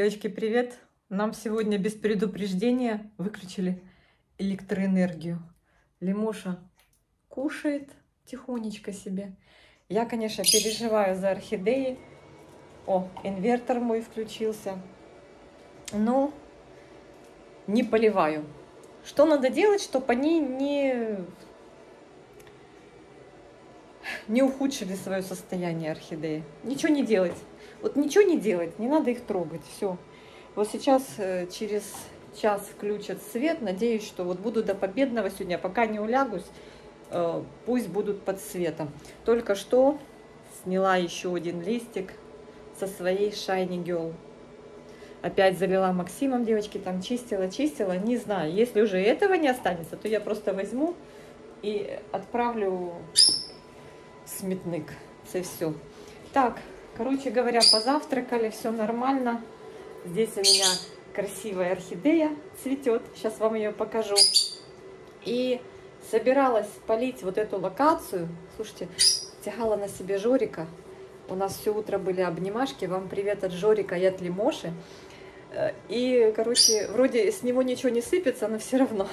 Девочки, привет! Нам сегодня без предупреждения выключили электроэнергию. Лимоша кушает тихонечко себе. Я, конечно, переживаю за орхидеи. О, инвертор мой включился. Но не поливаю. Что надо делать, чтобы они не ухудшили свое состояние орхидеи? Ничего не делать. Вот ничего не делать, не надо их трогать. Все. Вот сейчас через час включат свет. Надеюсь, что вот буду до победного сегодня. Пока не улягусь, пусть будут под светом. Только что сняла еще один листик со своей Shiny Girl. Опять залила Максимом, девочки, там чистила. Не знаю, если уже этого не останется, то я просто возьму и отправлю в сметник. Это все. Так, короче говоря, позавтракали, все нормально. Здесь у меня красивая орхидея цветет. Сейчас вам ее покажу. И собиралась полить вот эту локацию. Слушайте, тягала на себе Жорика. У нас все утро были обнимашки. Вам привет от Жорика и от Лимоши. И, короче, вроде с него ничего не сыпется, но все равно.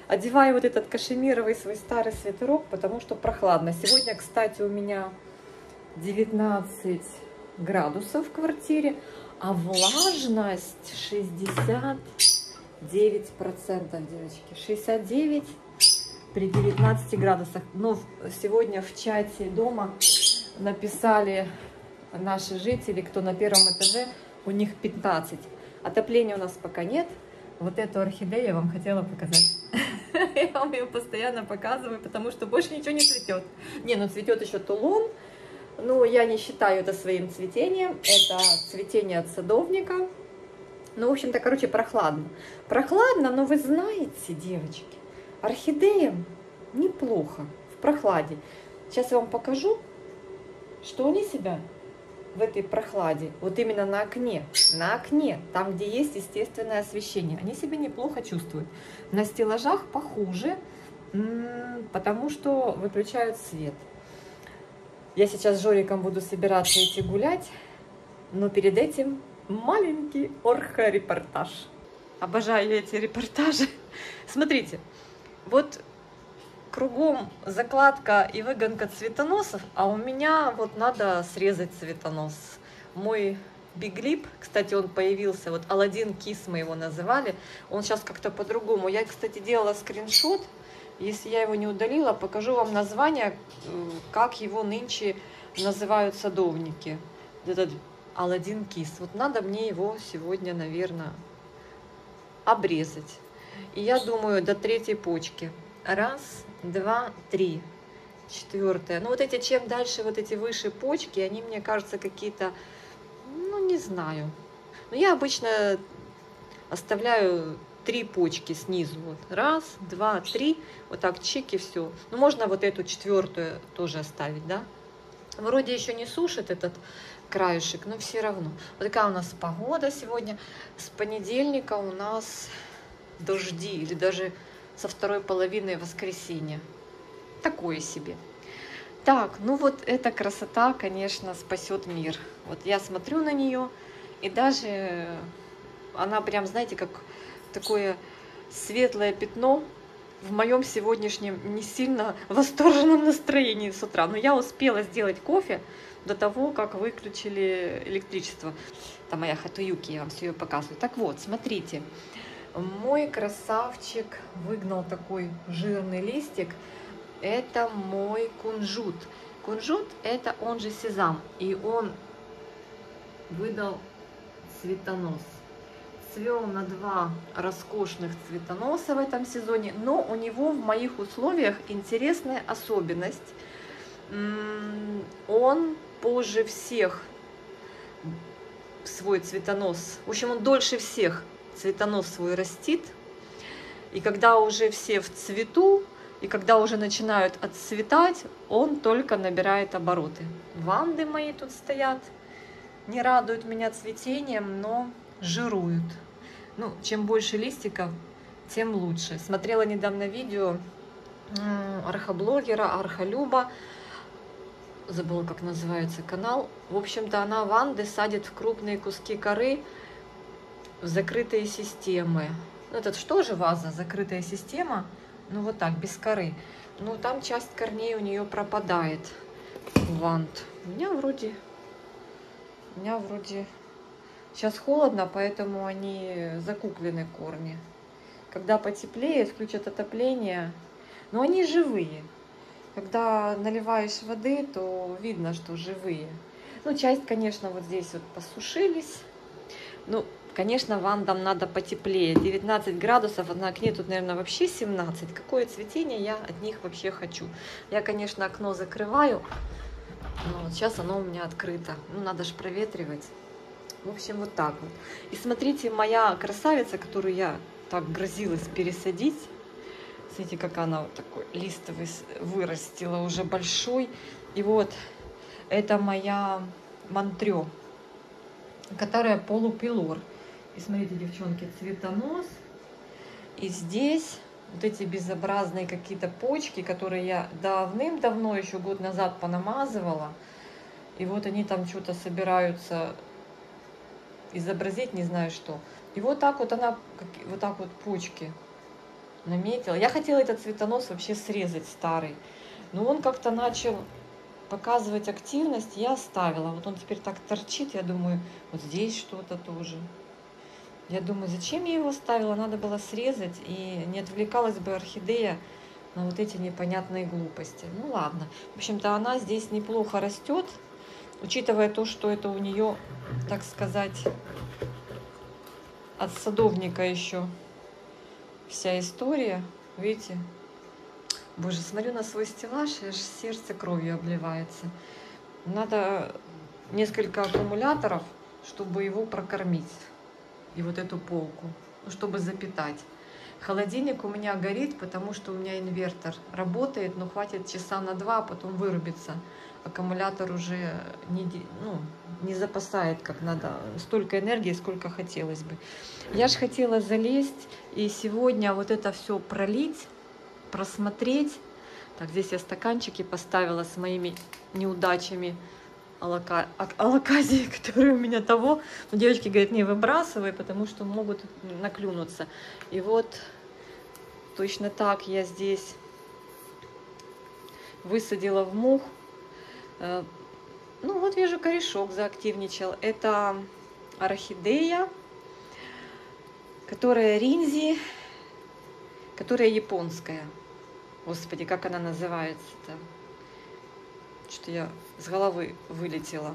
Одеваю вот этот кашемировый свой старый свитерок, потому что прохладно. Сегодня, кстати, у меня 19 градусов в квартире, а влажность 69%, девочки. 69 при 19 градусах. Но сегодня в чате дома написали наши жители, кто на первом этаже, у них 15. Отопления у нас пока нет. Вот эту орхидею я вам хотела показать. Я вам ее постоянно показываю, потому что больше ничего не цветет. Не, ну цветет еще тулон. Но я не считаю это своим цветением. Это цветение от садовника. Ну, в общем-то, короче, прохладно. Прохладно, но вы знаете, девочки, орхидеям неплохо в прохладе. Сейчас я вам покажу, что они себя в этой прохладе, вот именно на окне, там, где есть естественное освещение, они себя неплохо чувствуют. На стеллажах похуже, потому что выключают свет. Я сейчас с Жориком буду собираться идти гулять, но перед этим маленький орхорепортаж. Обожаю эти репортажи. Смотрите, вот кругом закладка и выгонка цветоносов, а у меня вот надо срезать цветонос. Мой биглип, кстати, он появился, вот Аладдин Кис мы его называли, он сейчас как-то по-другому. Я, кстати, делала скриншот, если я его не удалила, покажу вам название, как его нынче называют садовники. Этот Аладдин Кис. Вот надо мне его сегодня, наверное, обрезать. И я думаю, до 3-й почки. 1, 2, 3, 4. Ну вот эти, чем дальше, вот эти выше почки, они, мне кажется, какие-то, ну не знаю. Но я обычно оставляю 3 почки снизу. Вот. 1, 2, 3. Вот так чики, все. Ну можно вот эту 4-ю тоже оставить, да? Вроде еще не сушит этот краешек, но все равно. Вот такая у нас погода сегодня. С понедельника у нас дожди, или даже со второй половины воскресенья. Такое себе. Так, ну вот эта красота, конечно, спасет мир. Вот я смотрю на нее, и даже она прям, знаете, как такое светлое пятно в моем сегодняшнем не сильно восторженном настроении с утра. Но я успела сделать кофе до того, как выключили электричество. Там моя Хатуюки, я вам все ее показываю. Так вот, смотрите. Мой красавчик выгнал такой жирный листик. Это мой кунжут. Кунжут — это он же сезам. И он выдал цветонос. Цвел на 2 роскошных цветоноса в этом сезоне. Но у него в моих условиях интересная особенность. Он позже всех свой цветонос, в общем, он дольше всех цветонос свой растит, и когда уже все в цвету, и когда уже начинают отцветать, он только набирает обороты. Ванды мои тут стоят, не радуют меня цветением, но жируют. Ну, чем больше листиков, тем лучше. Смотрела недавно видео архоблогера, архолюба, забыла, как называется канал. В общем-то, она ванды садит в крупные куски коры, закрытые системы. Ну, это что же ваза, закрытая система, ну вот так, без коры. Ну, там часть корней у нее пропадает. Вант. У меня вроде сейчас холодно, поэтому они закуклены корни. Когда потеплеет, включат отопление, но они живые. Когда наливаешь воды, то видно, что живые. Ну, часть, конечно, вот здесь вот посушились. Ну, конечно, вандам надо потеплее. 19 градусов, а на окне тут, наверное, вообще 17. Какое цветение я от них вообще хочу? Я, конечно, окно закрываю, но вот сейчас оно у меня открыто. Ну, надо же проветривать. В общем, вот так вот. И смотрите, моя красавица, которую я так грозилась пересадить. Смотрите, как она вот такой лист вырастила, уже большой. И вот, это моя Монтрё, которая полупилор. И смотрите, девчонки, цветонос. И здесь вот эти безобразные какие-то почки, которые я давным-давно, еще год назад понамазывала. И вот они там что-то собираются изобразить, не знаю что. И вот так вот она, вот так вот почки наметила. Я хотела этот цветонос вообще срезать старый, но он как-то начал показывать активность, я оставила. Вот он теперь так торчит, я думаю, вот здесь что-то тоже. Я думаю, зачем я его оставила, надо было срезать, и не отвлекалась бы орхидея на вот эти непонятные глупости. Ну ладно, в общем-то она здесь неплохо растет, учитывая то, что это у нее, так сказать, от садовника еще вся история. Видите? Боже, смотрю на свой стеллаж, и аж сердце кровью обливается. Надо несколько аккумуляторов, чтобы его прокормить. И вот эту полку, ну, чтобы запитать. Холодильник у меня горит, потому что у меня инвертор работает, но хватит часа на 2, а потом вырубится. Аккумулятор уже не запасает как надо столько энергии, сколько хотелось бы. Я же хотела залезть и сегодня вот это все пролить, просмотреть. Так, здесь я стаканчики поставила с моими неудачами алоказии, которые у меня того. Но девочки говорят, не выбрасывай, потому что могут наклюнуться. И вот точно так я здесь высадила в мух. Ну вот вижу, корешок заактивничал. Это орхидея, которая ринзи, которая японская. Господи, как она называется-то? Что я с головы вылетела.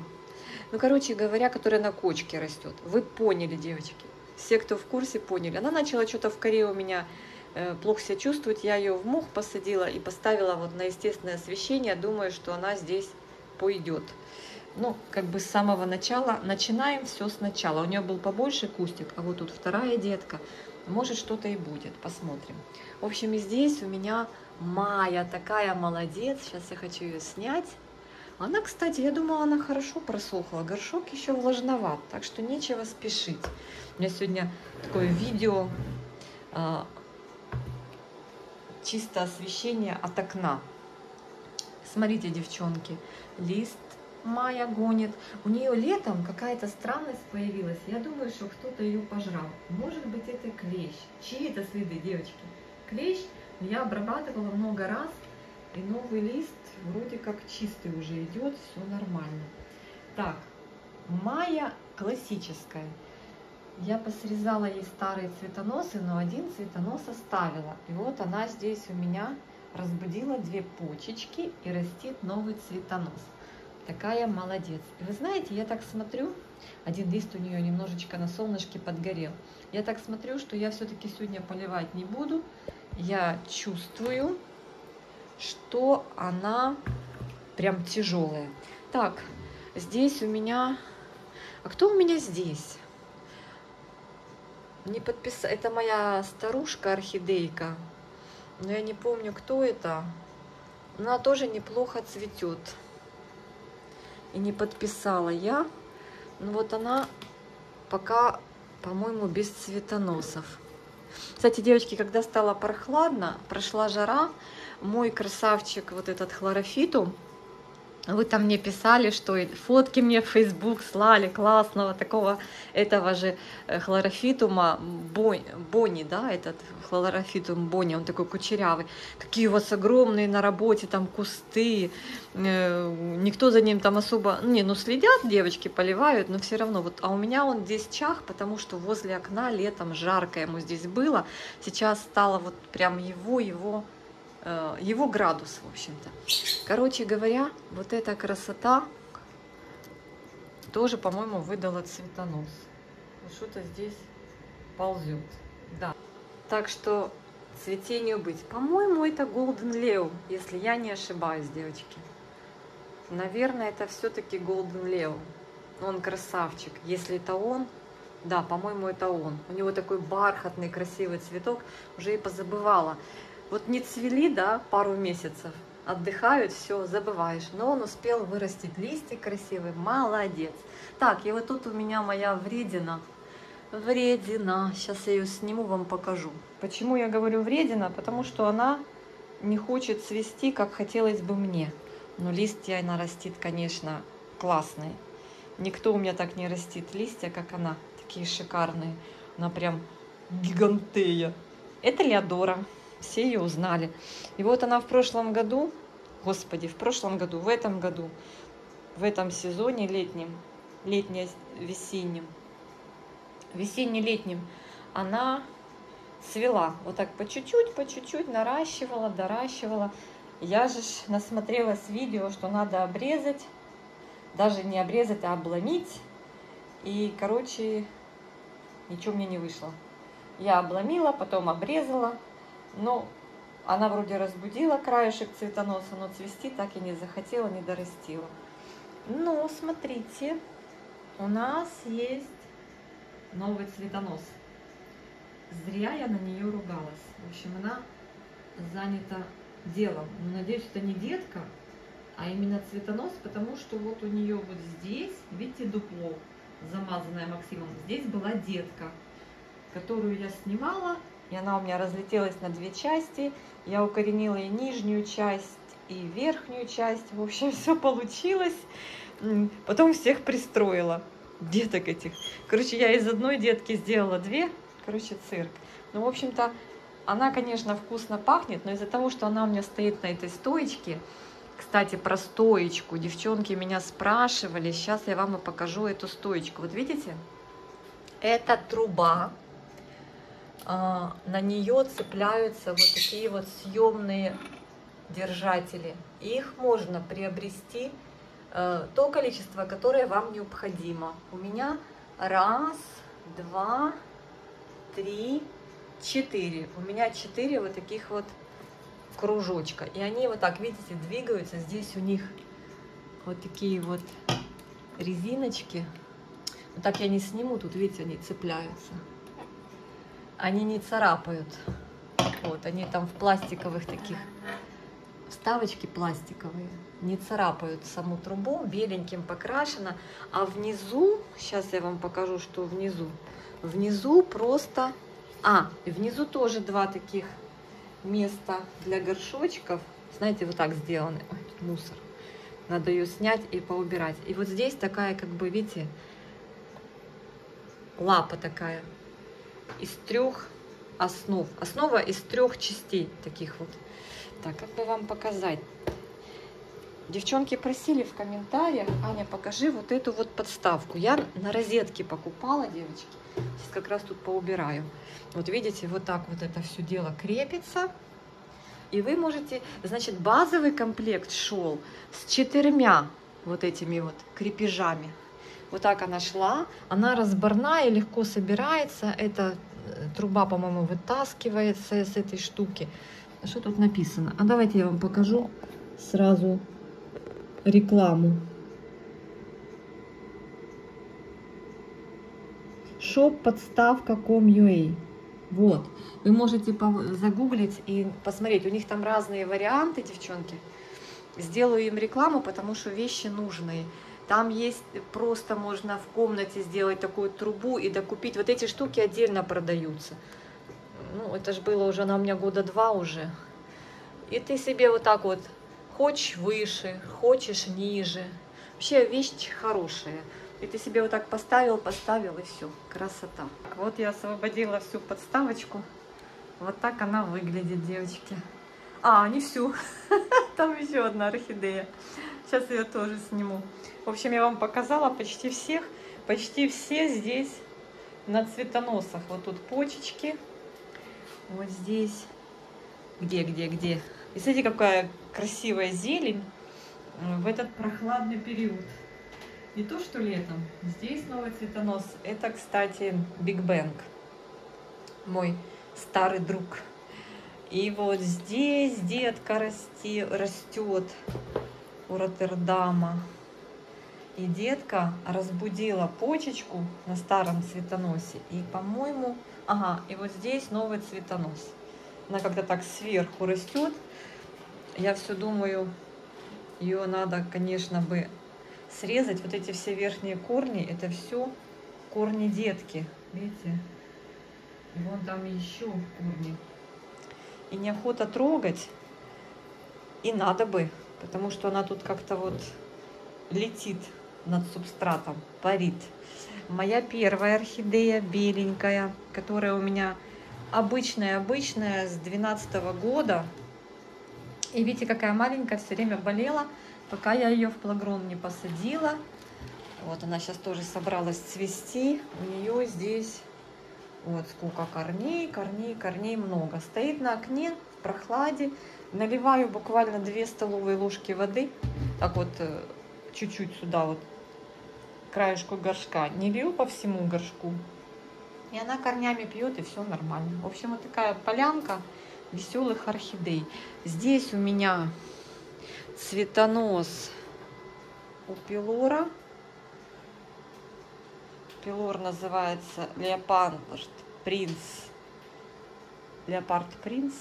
Ну, короче говоря, которая на кочке растет. Вы поняли, девочки. Все, кто в курсе, поняли. Она начала что-то в коре у меня плохо себя чувствовать. Я ее в мух посадила и поставила вот на естественное освещение. Думаю, что она здесь пойдет. Ну, как бы с самого начала. Начинаем все сначала. У нее был побольше кустик, а вот тут вторая детка. Может, что-то и будет. Посмотрим. В общем, и здесь у меня Майя такая молодец. Сейчас я хочу ее снять. Она, кстати, я думала, она хорошо просохла. Горшок еще влажноват, так что нечего спешить. У меня сегодня такое видео, чисто освещение от окна. Смотрите, девчонки, лист Майя гонит. У нее летом какая-то странность появилась. Я думаю, что кто-то ее пожрал. Может быть, это клещ. Чьи это следы, девочки? Клещ. Я обрабатывала много раз. И новый лист вроде как чистый уже идет. Все нормально. Так, Майя классическая. Я посрезала ей старые цветоносы, но один цветонос оставила. И вот она здесь у меня разбудила 2 почечки и растит новый цветонос. Такая молодец. И вы знаете, я так смотрю, один лист у нее немножечко на солнышке подгорел. Я так смотрю, что я все-таки сегодня поливать не буду. Я чувствую, что она прям тяжелая. Так, здесь у меня... А кто у меня здесь? Не подписала. Это моя старушка орхидейка. Но я не помню, кто это. Она тоже неплохо цветет. И не подписала я. Ну вот она пока, по-моему, без цветоносов. Кстати, девочки, когда стало прохладно, прошла жара, мой красавчик, вот этот хлорофитум, Вы там мне писали, что фотки мне в Facebook слали классного такого, этого же хлорофитума Бони, да, этот хлорофитум Бони, он такой кучерявый. Какие у вас огромные на работе там кусты, никто за ним там особо, ну следят, девочки поливают, но все равно, вот, а у меня он здесь чах, потому что возле окна летом жарко ему здесь было, сейчас стало вот прям его градус, в общем-то. Короче говоря, вот эта красота тоже, по-моему, выдала цветонос. Вот что-то здесь ползет. Да. Так что цветению быть. По-моему, это Golden Leo, если я не ошибаюсь, девочки. Наверное, это все-таки Golden Leo. Он красавчик. Если это он, да, по-моему, это он. У него такой бархатный, красивый цветок. Уже и позабывала. Вот не цвели, да, пару месяцев, отдыхают, все, забываешь. Но он успел вырастить листик красивый, молодец. Так, и вот тут у меня моя вредина. Вредина. Сейчас я ее сниму, вам покажу. Почему я говорю вредина? Потому что она не хочет цвести, как хотелось бы мне. Но листья она растит, конечно, классные. Никто у меня так не растит листья, как она. Такие шикарные. Она прям гигантея. Это Леодора. Все ее узнали. И вот она в прошлом году, господи, в этом году, в этом сезоне летнем, весенним, она цвела. Вот так по чуть-чуть наращивала, доращивала. Я же насмотрелась видео, что надо обрезать, даже не обрезать, а обломить. И, короче, ничего мне не вышло. Я обломила, потом обрезала. Но она вроде разбудила краешек цветоноса, но цвести так и не захотела, не дорастила. Но смотрите, у нас есть новый цветонос. Зря я на нее ругалась. В общем, она занята делом. Но надеюсь, это не детка, а именно цветонос, потому что вот у нее вот здесь, видите, дупло, замазанное Максимом. Здесь была детка, которую я снимала. И она у меня разлетелась на две части. Я укоренила и нижнюю часть, и верхнюю часть. В общем, все получилось. Потом всех пристроила. Деток этих. Короче, я из одной детки сделала две. Короче, цирк. Ну, в общем-то, она, конечно, вкусно пахнет, но из-за того, что она у меня стоит на этой стоечке. Кстати, про стоечку. Девчонки меня спрашивали. Сейчас я вам и покажу эту стоечку. Вот видите? Это труба. На нее цепляются вот такие вот съемные держатели. Их можно приобрести то количество, которое вам необходимо. У меня 1, 2, 3, 4. У меня 4 вот таких вот кружочка. И они вот так, видите, двигаются. Здесь у них вот такие вот резиночки. Вот так я не сниму, тут, видите, они цепляются. Они не царапают. Вот, они там в пластиковых таких, вставочки пластиковые, не царапают саму трубу, беленьким покрашено. А внизу, сейчас я вам покажу, что внизу. Внизу просто... внизу тоже 2 таких места для горшочков. Знаете, вот так сделаны. Ой, мусор. Надо ее снять и поубирать. И вот здесь такая, как бы, видите, лапа такая. Из 3 основ. Основа из 3 частей таких вот. Так, как бы вам показать? Девчонки просили в комментариях: Аня, покажи вот эту вот подставку. Я на розетке покупала, девочки. Сейчас как раз тут поубираю. Вот видите, вот так вот это все дело крепится. И вы можете, значит, базовый комплект шел с 4 вот этими вот крепежами. Вот так она шла, она разборная, легко собирается. Эта труба, по-моему, вытаскивается с этой штуки. Что тут написано? А давайте я вам покажу сразу рекламу. shop.podstavka.com.ua. Вот. Вы можете загуглить и посмотреть. У них там разные варианты, девчонки. Сделаю им рекламу, потому что вещи нужные. Там есть, просто можно в комнате сделать такую трубу и докупить. Вот эти штуки отдельно продаются. Ну, это же было уже, она у меня 2 года уже. И ты себе вот так вот хочешь выше, хочешь ниже. Вообще вещь хорошая. И ты себе вот так поставил, и все. Красота. Вот я освободила всю подставочку. Вот так она выглядит, девочки. А, не всю. Там еще одна орхидея. Сейчас ее тоже сниму. В общем, я вам показала почти всех. Почти все здесь на цветоносах. Вот тут почечки. Вот здесь. Где? И смотрите, какая красивая зелень в этот прохладный период. Не то, что летом. Здесь новый цветонос. Это, кстати, Big Bang. Мой старый друг. И вот здесь детка растет у Роттердама. И детка разбудила почечку на старом цветоносе. И, по-моему, ага, и вот здесь новый цветонос. Она как-то так сверху растет. Я все думаю, ее надо, конечно, бы срезать. Вот эти все верхние корни, это все корни детки. Видите? И вон там еще корни. И неохота трогать. И надо бы, потому что она тут как-то вот летит над субстратом, парит. Моя первая орхидея, беленькая, которая у меня обычная, с 12-го года. И видите, какая маленькая, все время болела, пока я ее в плагрон не посадила. Вот она сейчас тоже собралась цвести. У нее здесь вот сколько корней много. Стоит на окне в прохладе. Наливаю буквально 2 столовые ложки воды. Так вот, чуть-чуть сюда вот, к краешку горшка. Не лью по всему горшку. И она корнями пьет, и все нормально. В общем, вот такая полянка веселых орхидей. Здесь у меня цветонос у пилора. Пилор называется Леопард Принц. Леопард Принц.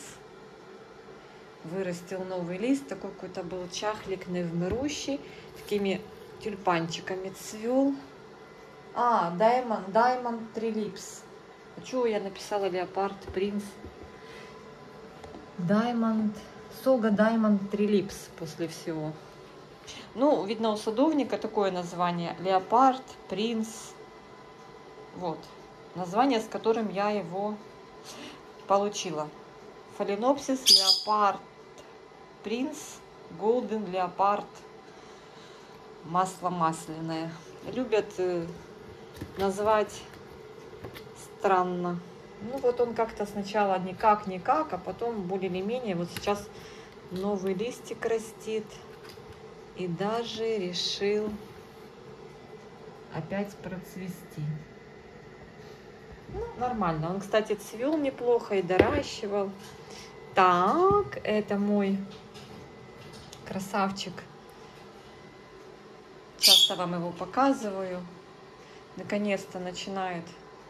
Вырастил новый лист. Такой какой-то был чахлик невмирущий. Такими тюльпанчиками цвел. А, Diamond Trilips. А чего я написала Леопард Принц? Сога Diamond Trilips после всего. Ну, видно, у садовника такое название. Леопард Принц. Вот. Название, с которым я его получила. Фаленопсис Леопард Принц Голден Леопард. Масло масляное. Любят назвать странно. Ну вот он как-то сначала никак, а потом более или менее. Вот сейчас новый листик растит. И даже решил опять процвести. Ну, нормально. Он, кстати, цвел неплохо и доращивал. Так, это мой красавчик. Часто вам его показываю. Наконец-то начинает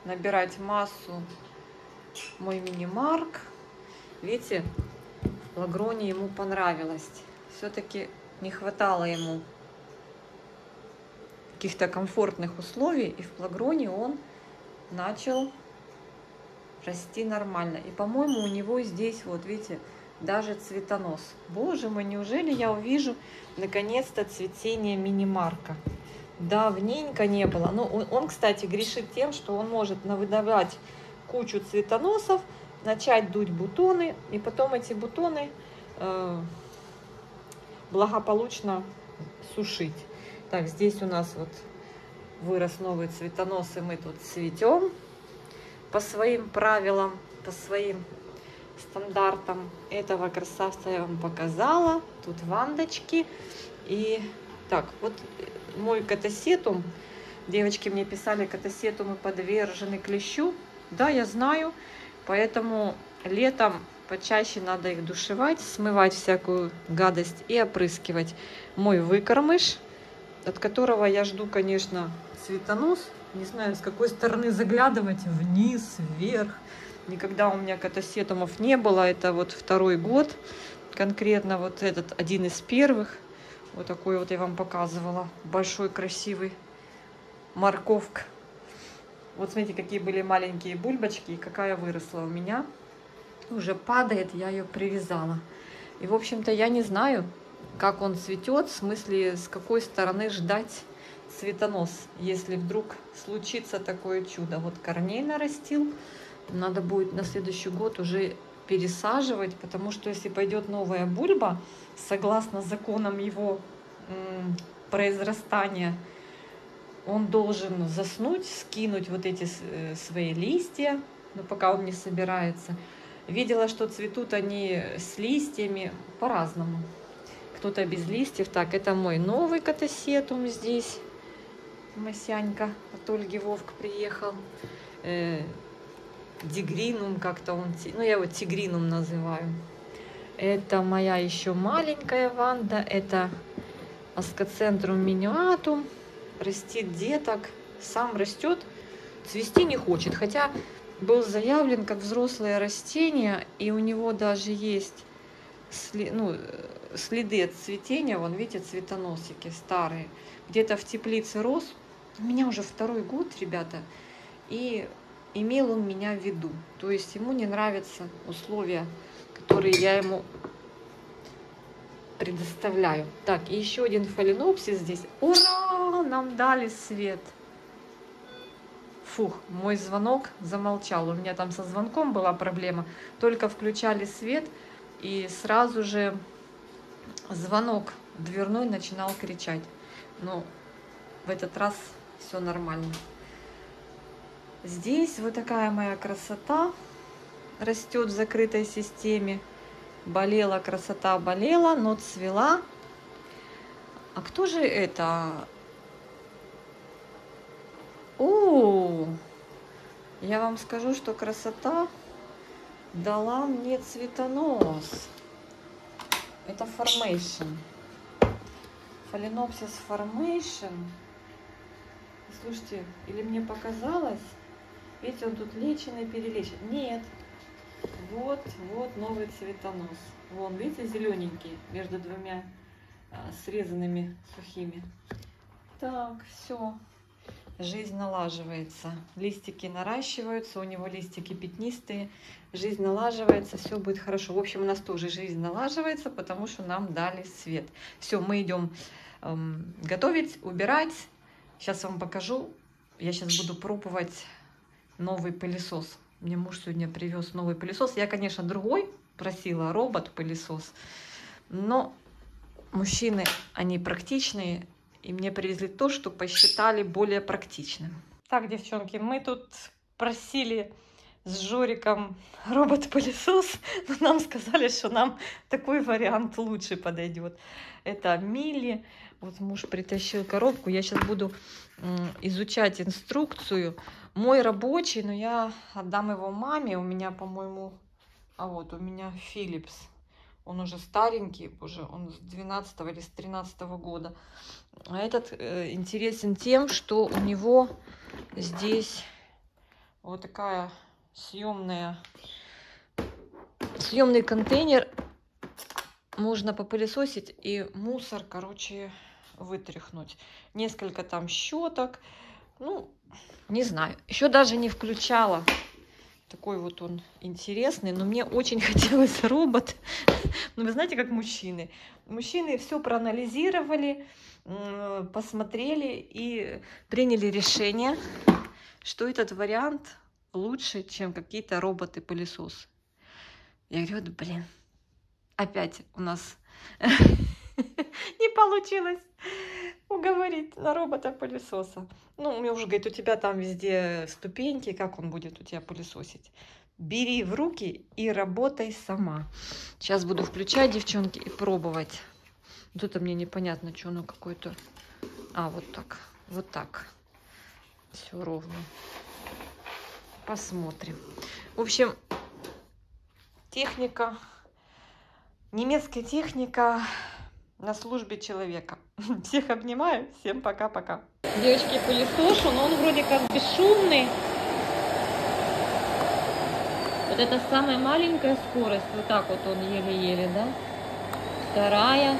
набирать массу мой мини-марк. Видите, в плагроне ему понравилось. Все-таки не хватало ему каких-то комфортных условий. И в плагроне он начал расти нормально. И, по-моему, у него здесь, вот видите, даже цветонос. Боже мой, неужели я увижу наконец-то цветение мини-марка? Давненько не было. Ну, он, кстати, грешит тем, что он может навыдавать кучу цветоносов, начать дуть бутоны, и потом эти бутоны благополучно сушить. Так, здесь у нас вот вырос новый цветонос, и мы тут цветем по своим правилам, по своим стандартам. Этого красавца я вам показала. Тут вандочки. И так, вот мой катасетум. Девочки мне писали, катасетумы подвержены клещу. Да, я знаю. Поэтому летом почаще надо их душевать, смывать всякую гадость и опрыскивать. Мой выкормыш, от которого я жду, конечно, цветонос. Не знаю, с какой стороны заглядывать, вниз, вверх. Никогда у меня катасетумов не было. Это вот 2-й год. Конкретно вот этот один из первых. Вот такой вот я вам показывала. Большой, красивый. Морковка. Вот смотрите, какие были маленькие бульбочки и какая выросла у меня. Уже падает, я ее привязала. И, в общем-то, я не знаю, как он цветет, в смысле, с какой стороны ждать цветонос, если вдруг случится такое чудо. Вот корней нарастил, надо будет на следующий год уже пересаживать, потому что если пойдет новая бульба, согласно законам его произрастания, он должен заснуть, скинуть вот эти свои листья, но пока он не собирается. Видела, что цветут они с листьями по-разному. Кто-то без листьев. Так, это мой новый катасетум здесь. Масянька от Ольги Вовк приехал. Дигринум как-то он, ну я его тигринум называю. Это моя еще маленькая Ванда. Это Аскоцентрум миниатум. Растит деток. Сам растет. Цвести не хочет. Хотя был заявлен как взрослое растение. И у него даже есть следы от цветения. Вон, видите, цветоносики старые. Где-то в теплице рос. У меня уже второй год, ребята. И имел он меня в виду. То есть ему не нравятся условия, которые я ему предоставляю. Так, и еще один фаленопсис здесь. Ура! Нам дали свет. Фух, мой звонок замолчал. У меня там со звонком была проблема. Только включали свет, и сразу же звонок дверной начинал кричать. Но в этот раз все нормально. Здесь вот такая моя красота растет в закрытой системе. Болела красота, болела, но цвела. А кто же это? О, я вам скажу, что красота дала мне цветонос. Это Formation. Phalaenopsis Formation. Слушайте, или мне показалось? Видите, он тут леченый, перелечен. Нет. Вот новый цветонос. Вон, видите, зелененький между двумя срезанными сухими. Так, все. Жизнь налаживается. Листики наращиваются, у него листики пятнистые. Жизнь налаживается, все будет хорошо. В общем, у нас тоже жизнь налаживается, потому что нам дали свет. Все, мы идем готовить, убирать. Сейчас вам покажу. Я сейчас буду пробовать новый пылесос. Мне муж сегодня привез новый пылесос. Я, конечно, другой просила, робот-пылесос. Но мужчины, они практичные. И мне привезли то, что посчитали более практичным. Так, девчонки, мы тут просили с Жориком робот-пылесос. Но нам сказали, что нам такой вариант лучше подойдет. Это Милли. Вот муж притащил коробку. Я сейчас буду изучать инструкцию. Мой рабочий, но я отдам его маме. У меня, по-моему, вот у меня Philips. Он уже старенький, уже он с 12 или с 13 года. А этот интересен тем, что у него здесь вот такая съемный контейнер. Можно попылесосить и мусор, короче, вытряхнуть. Несколько там щеток. Ну, не знаю. Еще даже не включала. Такой вот он интересный. Но мне очень хотелось робот. Но вы знаете, как мужчины. Мужчины все проанализировали, посмотрели и приняли решение, что этот вариант лучше, чем какие-то роботы-пылесосы. Я говорю, вот, блин, опять у нас не получилось уговорить на робота-пылесоса. Ну, мне уже говорит, у тебя там везде ступеньки, как он будет у тебя пылесосить? Бери в руки и работай сама. Сейчас буду включать, девчонки, и пробовать. Вот это мне непонятно, что оно какое-то... А, вот так. Вот так. Все ровно. Посмотрим. В общем, техника, немецкая техника на службе человека. Всех обнимаю. Всем пока-пока. Девочки, пылесошу, но он вроде как бесшумный. Вот это самая маленькая скорость. Вот так вот он еле-еле, да? Вторая.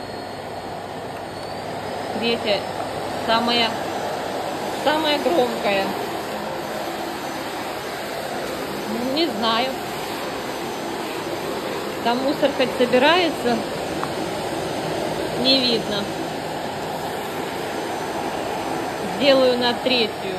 Третья. Самая громкая. Не знаю. Там мусор хоть собирается. Не видно. Сделаю на третью.